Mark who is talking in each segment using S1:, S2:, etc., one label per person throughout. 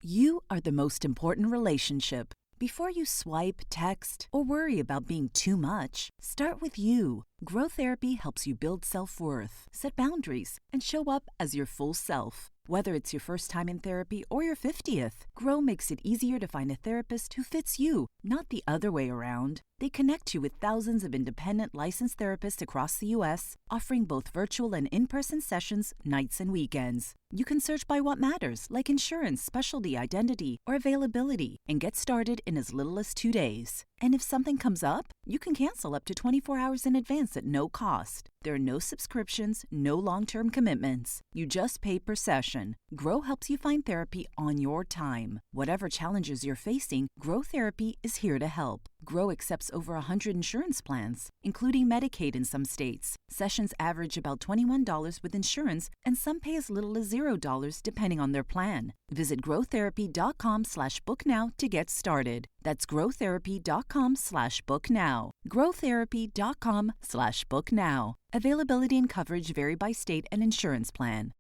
S1: You are the most important relationship. Before you swipe, text, or worry about being too much, start with you. Grow Therapy helps you build self-worth, set boundaries, and show up as your full self. Whether it's your first time in therapy or your 50th, Grow makes it easier to find a therapist who fits you, not the other way around. They connect you with thousands of independent licensed therapists across the U.S., offering both virtual and in-person sessions, nights and weekends. You can search by what matters, like insurance, specialty, identity, or availability, and get started in as little as 2 days. And if something comes up, you can cancel up to 24 hours in advance at no cost. There are no subscriptions, no long-term commitments. You just pay per session. Grow helps you find therapy on your time. Whatever challenges you're facing, Grow Therapy is here to help. Grow accepts over 100 insurance plans, including Medicaid in some states. Sessions average about $21 with insurance, and some pay as little as $0 depending on their plan. Visit growtherapy.com/booknow to get started. That's growtherapy.com/booknow. growtherapy.com/booknow. Availability and coverage vary by state and insurance plan.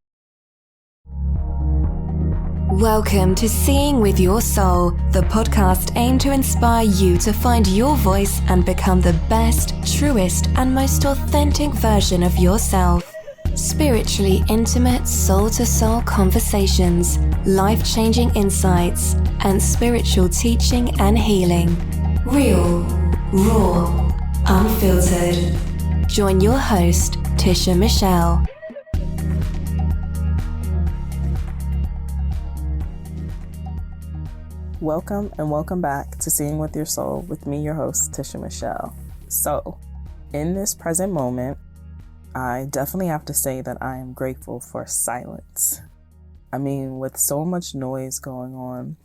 S2: Welcome to Seeing with Your Soul, the podcast aimed to inspire you to find your voice and become the best, truest, and most authentic version of yourself. Spiritually intimate soul-to-soul conversations, life-changing insights, and spiritual teaching and healing. Real, raw, unfiltered. Join your host, Tisha Michelle.
S3: Welcome and welcome back to Seeing with Your Soul with me, your host, Tisha Michelle. So, in this present moment, I definitely have to say that I am grateful for silence. I mean, with so much noise going on,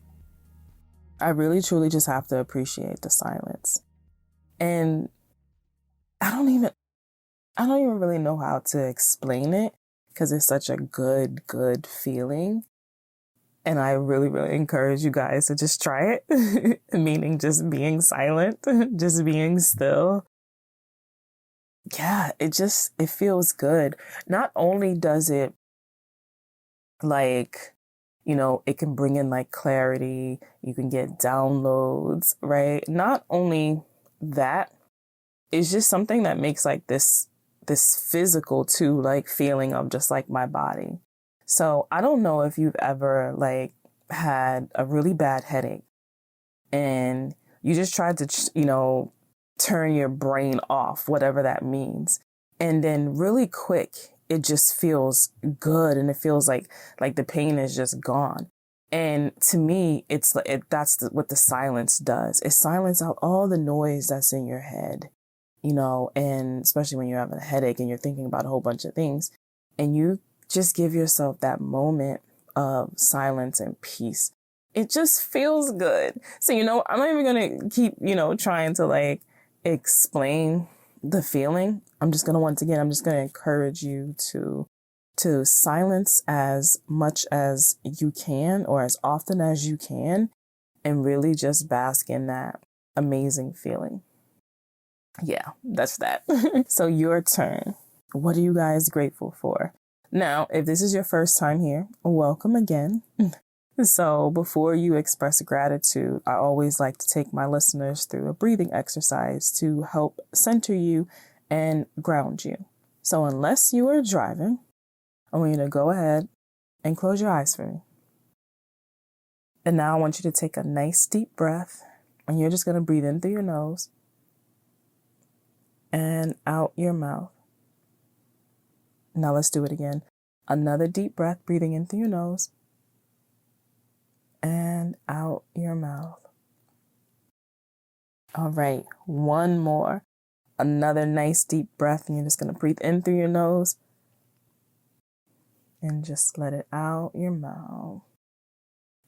S3: I really truly just have to appreciate the silence. And I don't even really know how to explain it because it's such a good feeling. And I really, really encourage you guys to just try it, meaning just being silent, just being still. Yeah, it feels good. Not only does it it can bring in clarity, you can get downloads, right? Not only that, it's just something that makes this physical too, feeling of just my body. So I don't know if you've ever had a really bad headache and you just tried to, turn your brain off, whatever that means. And then really quick, it just feels good. And it feels like the pain is just gone. And to me, that's what the silence does. It silences out all the noise that's in your head, and especially when you're having a headache and you're thinking about a whole bunch of things and you just give yourself that moment of silence and peace. It just feels good. So, I'm not even going to keep, trying to explain the feeling. I'm just going to encourage you to silence as much as you can or as often as you can and really just bask in that amazing feeling. Yeah, that's that. So your turn. What are you guys grateful for? Now, if this is your first time here, welcome again. So before you express gratitude, I always like to take my listeners through a breathing exercise to help center you and ground you. So unless you are driving, I want you to go ahead and close your eyes for me. And now I want you to take a nice deep breath, and you're just going to breathe in through your nose and out your mouth. Now let's do it again. Another deep breath, breathing in through your nose and out your mouth. All right, one more. Another nice deep breath, and you're just going to breathe in through your nose and just let it out your mouth.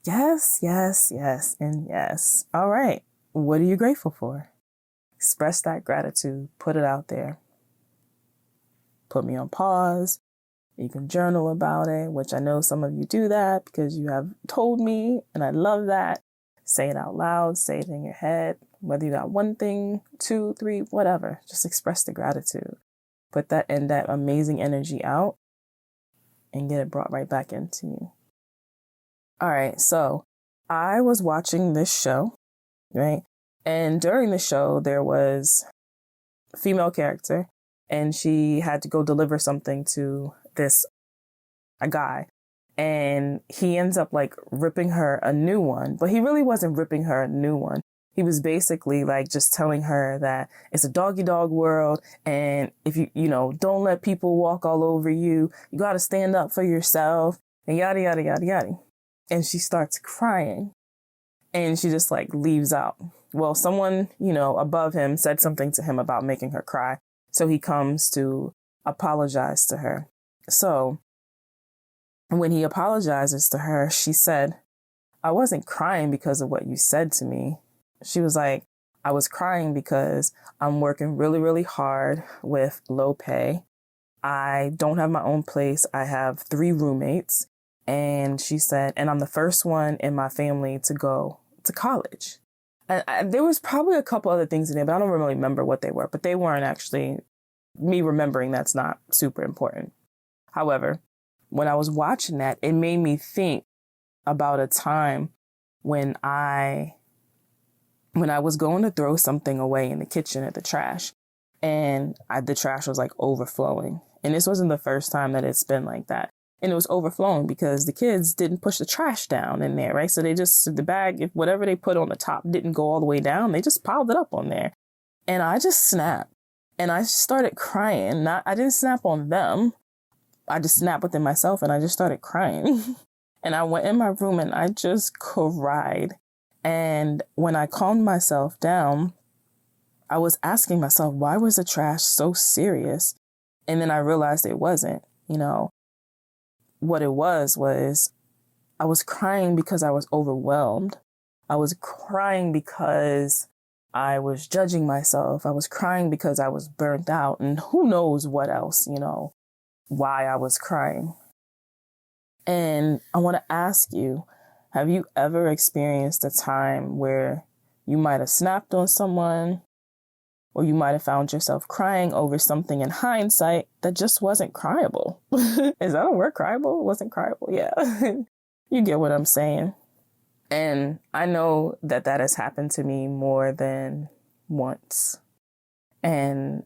S3: Yes, yes, yes, and yes. All right, what are you grateful for? Express that gratitude. Put it out there. Put me on pause. You can journal about it, which I know some of you do that because you have told me, and I love that. Say it out loud, say it in your head, whether you got one thing, 2, 3, whatever. Just express the gratitude. Put that amazing energy out and get it brought right back into you. All right, so I was watching this show, right? And during the show, there was a female character, and she had to go deliver something to a guy. And he ends up like ripping her a new one, but he really wasn't ripping her a new one. He was basically like just telling her that it's a doggy dog world. And if don't let people walk all over you. You got to stand up for yourself and yada, yada, yada, yada. And she starts crying and she just like leaves out. Well, someone, above him said something to him about making her cry. So he comes to apologize to her. So when he apologizes to her, she said, I wasn't crying because of what you said to me. She was like, I was crying because I'm working really, really hard with low pay. I don't have my own place. I have 3 roommates. And she said, and I'm the first one in my family to go to college. And there was probably a couple other things in there, but I don't really remember what they were. But they weren't actually, me remembering that's not super important. However, when I was watching that, it made me think about a time when I was going to throw something away in the kitchen at the trash, and the trash was like overflowing. And this wasn't the first time that it's been like that. And it was overflowing because the kids didn't push the trash down in there, right? So the bag, if whatever they put on the top didn't go all the way down, they just piled it up on there. And I just snapped and I started crying. I didn't snap on them. I just snapped within myself and I just started crying. And I went in my room and I just cried. And when I calmed myself down, I was asking myself, why was the trash so serious? And then I realized it wasn't. What it was I was crying because I was overwhelmed. I was crying because I was judging myself. I was crying because I was burnt out. And who knows what else, why I was crying. And I want to ask you, have you ever experienced a time where you might have snapped on someone, or you might have found yourself crying over something in hindsight that just wasn't cryable? Is that a word, cryable? Wasn't cryable? Yeah. You get what I'm saying. And I know that has happened to me more than once. And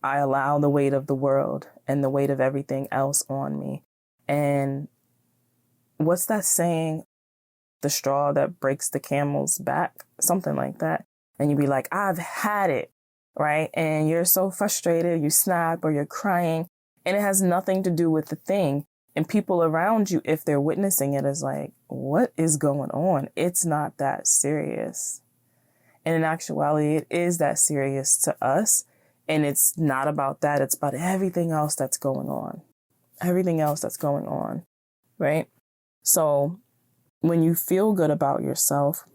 S3: I allow the weight of the world and the weight of everything else on me. And what's that saying? The straw that breaks the camel's back, something like that. And you'd be like, I've had it, right? And you're so frustrated, you snap or you're crying, and it has nothing to do with the thing. And people around you, if they're witnessing it, is like, what is going on? It's not that serious. And in actuality, it is that serious to us. And it's not about that. It's about everything else that's going on. Everything else that's going on, right? So when you feel good about yourself,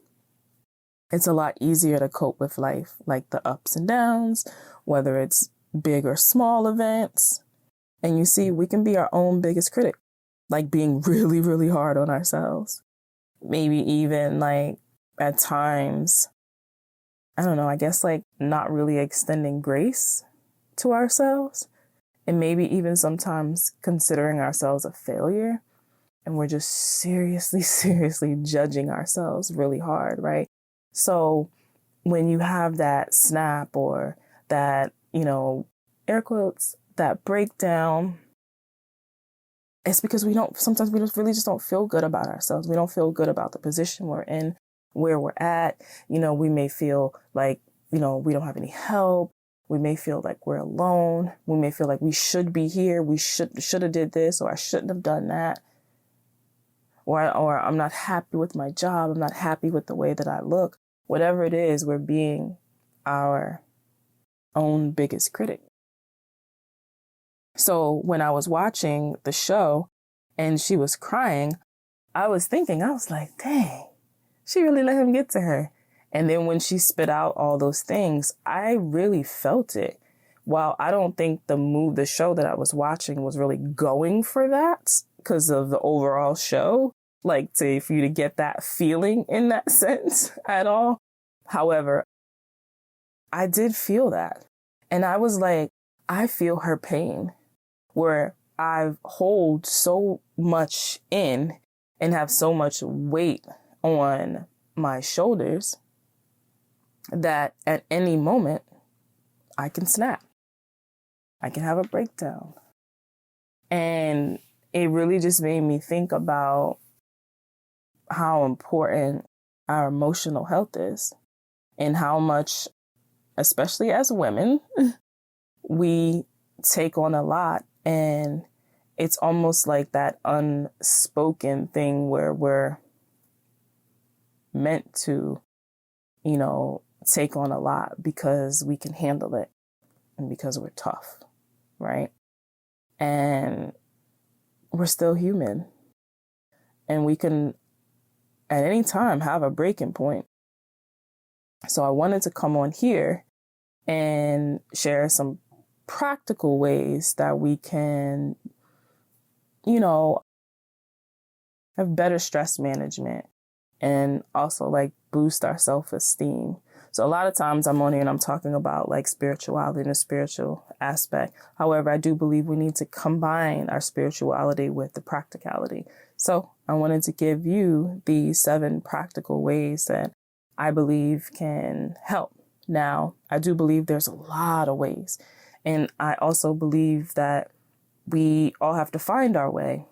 S3: it's a lot easier to cope with life, like the ups and downs, whether it's big or small events. And you see, we can be our own biggest critic, like being really, really hard on ourselves. Maybe even like at times, I don't know, I guess like not really extending grace to ourselves. And maybe even sometimes considering ourselves a failure. And we're just seriously, seriously judging ourselves really hard, right? So when you have that snap or that, air quotes, that breakdown, it's because sometimes we just really just don't feel good about ourselves. We don't feel good about the position we're in, where we're at. We may feel like, we don't have any help. We may feel like we're alone. We may feel like we should be here. We should have did this, or I shouldn't have done that. Or I'm not happy with my job. I'm not happy with the way that I look. Whatever it is, we're being our own biggest critic. So when I was watching the show and she was crying, I was like, dang, she really let him get to her. And then when she spit out all those things, I really felt it. While I don't think the show that I was watching was really going for that because of the overall show, like for you to get that feeling in that sense at all. However, I did feel that. And I was like, I feel her pain, where I've hold so much in and have so much weight on my shoulders that at any moment I can snap. I can have a breakdown. And it really just made me think about how important our emotional health is and how much, especially as women, we take on a lot. And it's almost like that unspoken thing where we're meant to, take on a lot because we can handle it and because we're tough, right? And we're still human. And we can, at any time, have a breaking point. So I wanted to come on here and share some practical ways that we can, have better stress management and also like boost our self-esteem. So a lot of times I'm on here and I'm talking about like spirituality and the spiritual aspect. However, I do believe we need to combine our spirituality with the practicality. So I wanted to give you these 7 practical ways that I believe can help. Now, I do believe there's a lot of ways. And I also believe that we all have to find our way,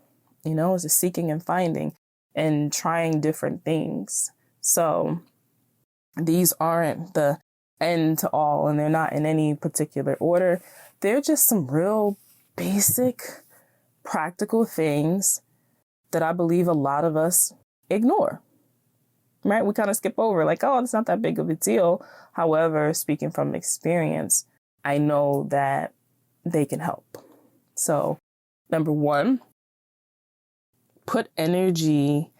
S3: it's a seeking and finding and trying different things. So these aren't the end to all, and they're not in any particular order. They're just some real basic, practical things that I believe a lot of us ignore, right? We kind of skip over like, oh, it's not that big of a deal. However, speaking from experience, I know that they can help. So, number 1, put energy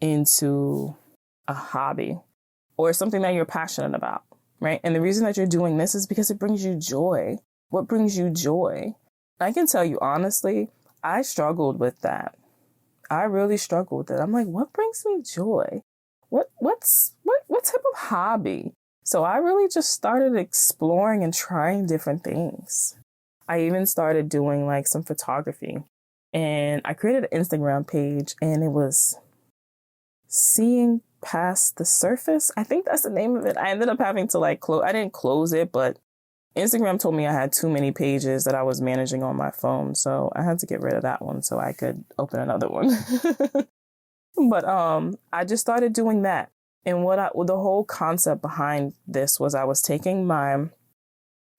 S3: into a hobby or something that you're passionate about, right? And the reason that you're doing this is because it brings you joy. What brings you joy? I can tell you honestly, I struggled with that. I really struggled with it. I'm like, what brings me joy? What type of hobby? So I really just started exploring and trying different things. I even started doing like some photography, and I created an Instagram page, and it was Seeing Past the Surface. I think that's the name of it. I ended up having to I didn't close it, but Instagram told me I had too many pages that I was managing on my phone. So I had to get rid of that one so I could open another one. But I just started doing that. And the whole concept behind this was I was taking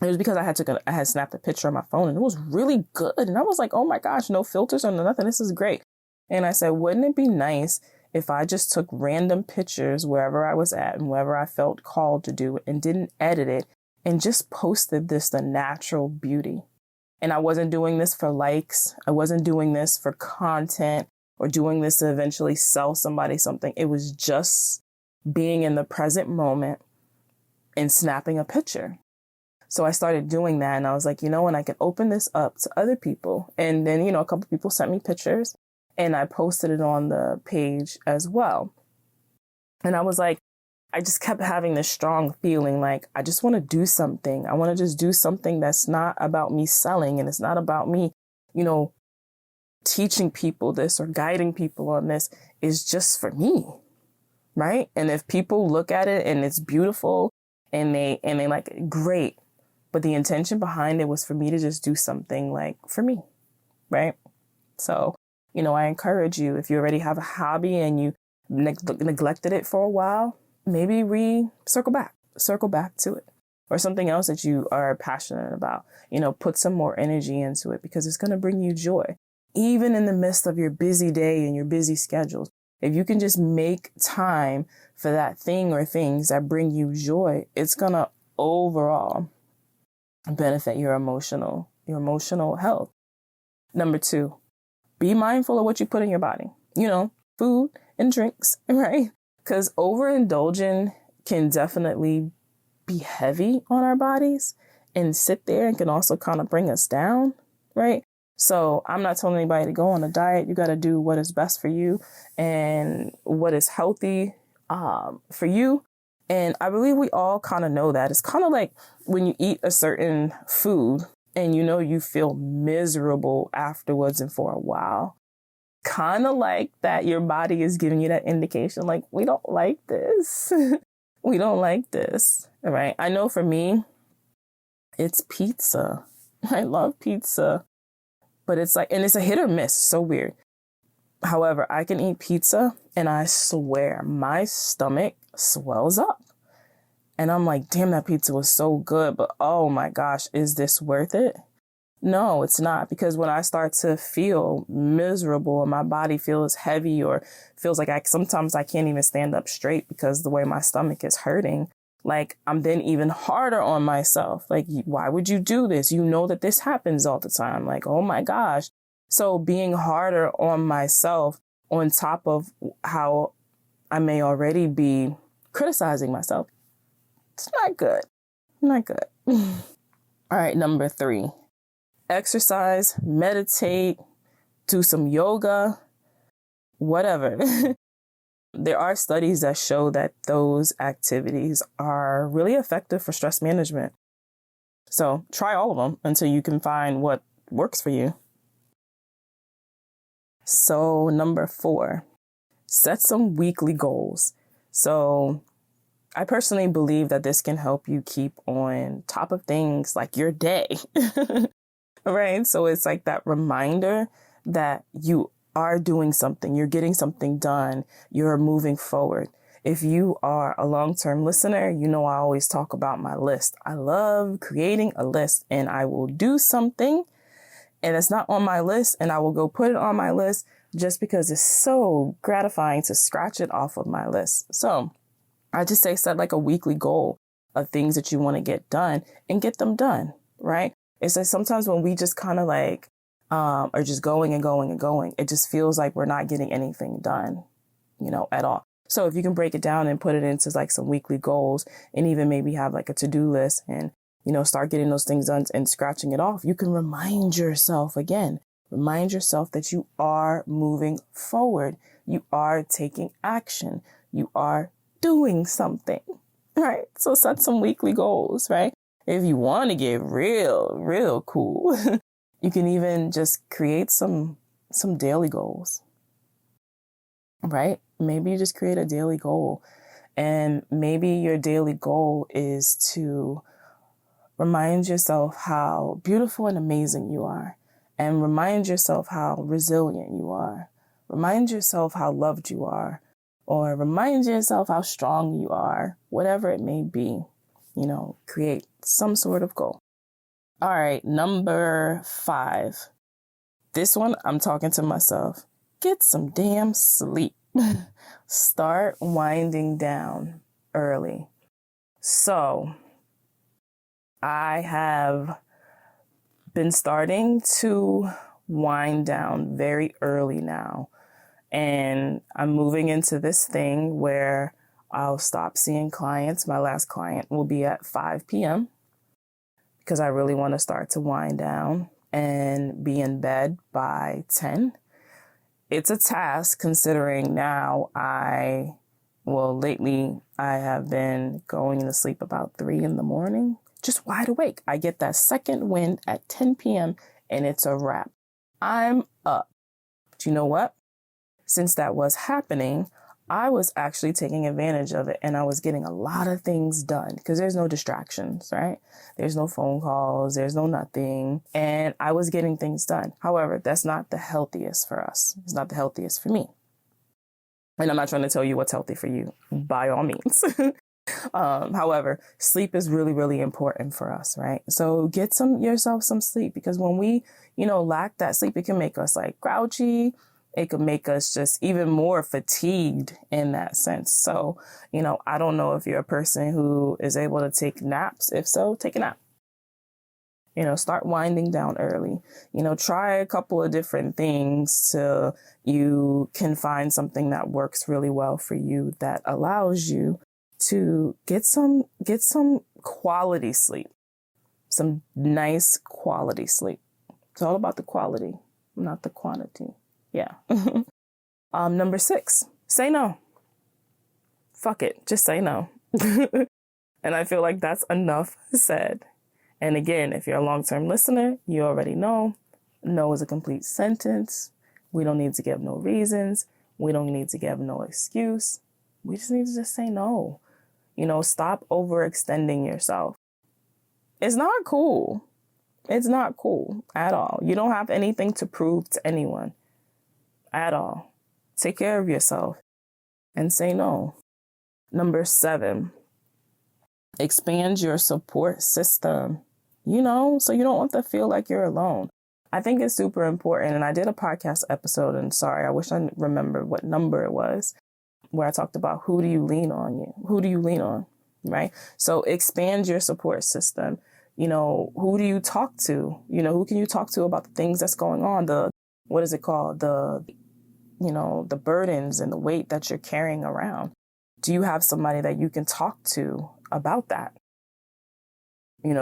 S3: it was because I had snapped a picture on my phone and it was really good. And I was like, oh my gosh, no filters or nothing. This is great. And I said, wouldn't it be nice if I just took random pictures wherever I was at and wherever I felt called to do it and didn't edit it and just posted the natural beauty. And I wasn't doing this for likes. I wasn't doing this for content or doing this to eventually sell somebody something. It was just being in the present moment and snapping a picture. So I started doing that, and I was like, when I can open this up to other people. And then, a couple people sent me pictures and I posted it on the page as well. And I was like, I just kept having this strong feeling like I just want to do something. I want to just do something that's not about me selling, and it's not about me, teaching people this or guiding people on this. Is just for me. Right. And if people look at it and it's beautiful and they like it, great. But the intention behind it was for me to just do something like for me. Right. So, I encourage you, if you already have a hobby and you neglected it for a while, maybe circle back to it, or something else that you are passionate about, put some more energy into it because it's going to bring you joy. Even in the midst of your busy day and your busy schedules, if you can just make time for that thing or things that bring you joy, it's going to overall benefit your emotional health. Number 2, be mindful of what you put in your body, food and drinks, right? Because overindulging can definitely be heavy on our bodies and sit there and can also kind of bring us down, right? So I'm not telling anybody to go on a diet. You got to do what is best for you and what is healthy for you. And I believe we all kind of know that. It's kind of like when you eat a certain food and you feel miserable afterwards and for a while. kind of like that your body is giving you that indication, like, we don't like this. We don't like this, right? I know for me, it's pizza. I love pizza, but it's like, and it's a hit or miss. So weird. However, I can eat pizza and I swear my stomach swells up. And I'm like, damn, that pizza was so good, but oh my gosh, is this worth it? No, it's not, because when I start to feel miserable and my body feels heavy or feels like sometimes I can't even stand up straight because the way my stomach is hurting, like, I'm then even harder on myself. Like, why would you do this? You know that this happens all the time. Like, oh my gosh. So being harder on myself on top of how I may already be criticizing myself, it's not good. Not good. All right, number 3. Exercise, meditate, do some yoga, whatever. There are studies that show that those activities are really effective for stress management. So try all of them until you can find what works for you. So number 4, set some weekly goals. So I personally believe that this can help you keep on top of things like your day. Right? So it's like that reminder that you are doing something, you're getting something done, you're moving forward. If you are a long-term listener, you know I always talk about my list. I love creating a list, and I will do something and it's not on my list and I will go put it on my list just because it's so gratifying to scratch it off of my list. So I just say set like a weekly goal of things that you want to get done and get them done, right? It's like sometimes when we just kind of like are just going and going and going, it just feels like we're not getting anything done, at all. So if you can break it down and put it into like some weekly goals and even maybe have like a to-do list and, start getting those things done and scratching it off, you can remind yourself that you are moving forward. You are taking action. You are doing something, right? So set some weekly goals, right? If you want to get real cool, you can even just create some daily goals, right? Maybe you just create a daily goal, and maybe your daily goal is to remind yourself how beautiful and amazing you are, and remind yourself how resilient you are. Remind yourself how loved you are, or remind yourself how strong you are, whatever it may be. Create some sort of goal. All right, number 5. This one, I'm talking to myself. Get some damn sleep. Start winding down early. So I have been starting to wind down very early now. And I'm moving into this thing where I'll stop seeing clients. My last client will be at 5 p.m. because I really want to start to wind down and be in bed by 10. It's a task considering now lately I have been going to sleep about 3 in the morning, just wide awake. I get that second wind at 10 p.m. and it's a wrap. I'm up. But you know what? Since that was happening, I was actually taking advantage of it and I was getting a lot of things done because there's no distractions, right? There's no phone calls, there's no nothing. And I was getting things done. However, that's not the healthiest for us. It's not the healthiest for me. And I'm not trying to tell you what's healthy for you, by all means. However, sleep is really, really important for us, right? So get yourself some sleep, because when we, lack that sleep, it can make us like grouchy. It could make us just even more fatigued in that sense. So, I don't know if you're a person who is able to take naps. If so, take a nap. Start winding down early. Try a couple of different things till you can find something that works really well for you that allows you to get some quality sleep, some nice quality sleep. It's all about the quality, not the quantity. Yeah. Number 6, say no. Fuck it. Just say no. And I feel like that's enough said. And again, if you're a long-term listener, you already know, no is a complete sentence. We don't need to give no reasons. We don't need to give no excuse. We just need to just say no. Stop overextending yourself. It's not cool. It's not cool at all. You don't have anything to prove to anyone at all. Take care of yourself and say no. Number 7, expand your support system, so you don't have to feel like you're alone. I think it's super important. And I did a podcast episode, and sorry, I wish I remember what number it was, where I talked about who do you lean on, right? So expand your support system. Who do you talk to? Who can you talk to about the things that's going on? The burdens and the weight that you're carrying around. Do you have somebody that you can talk to about that?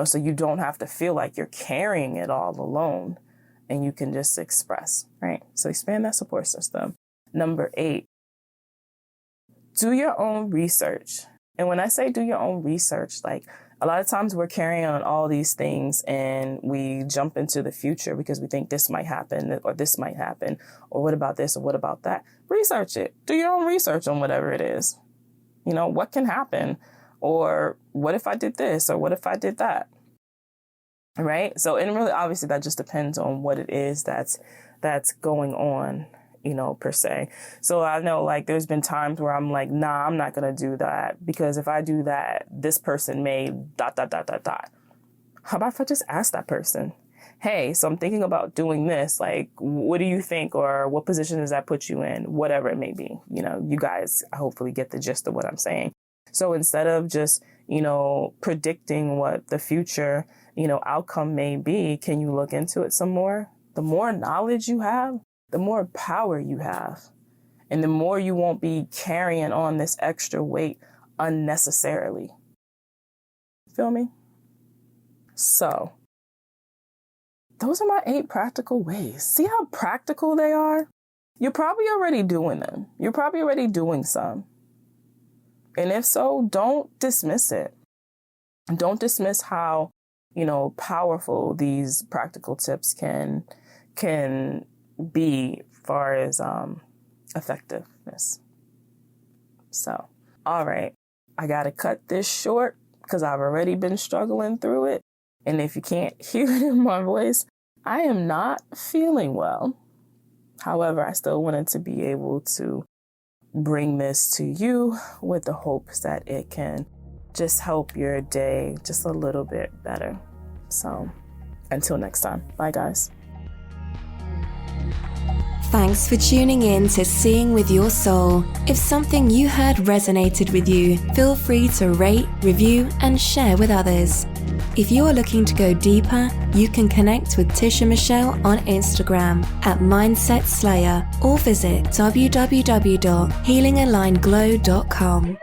S3: So you don't have to feel like you're carrying it all alone and you can just express, right? So expand that support system. Number 8, do your own research. And when I say do your own research, like a lot of times we're carrying on all these things and we jump into the future because we think this might happen or this might happen, or what about this or what about that? Research it. Do your own research on whatever it is. What can happen? Or what if I did this? Or what if I did that? Right? So, and really, obviously, that just depends on what it is that's going on, per se. So I know, like, there's been times where I'm like, nah, I'm not going to do that, because if I do that, this person may ... How about if I just ask that person, hey, so I'm thinking about doing this. Like, what do you think? Or what position does that put you in? Whatever it may be. You guys hopefully get the gist of what I'm saying. So instead of just, predicting what the future, outcome may be, can you look into it some more? The more knowledge you have, the more power you have. And the more you won't be carrying on this extra weight unnecessarily. Feel me? So those are my 8 practical ways. See how practical they are? You're probably already doing them. You're probably already doing some. And if so, don't dismiss it. Don't dismiss how, powerful these practical tips can be as far as effectiveness. So, all right, I got to cut this short because I've already been struggling through it. And if you can't hear it in my voice, I am not feeling well. However, I still wanted to be able to bring this to you with the hopes that it can just help your day just a little bit better. So until next time, bye guys.
S2: Thanks for tuning in to Seeing with Your Soul. If something you heard resonated with you, feel free to rate, review, and share with others. If you are looking to go deeper, you can connect with Tisha Michelle on Instagram at Mindset Slayer or visit www.healingalignedglow.com.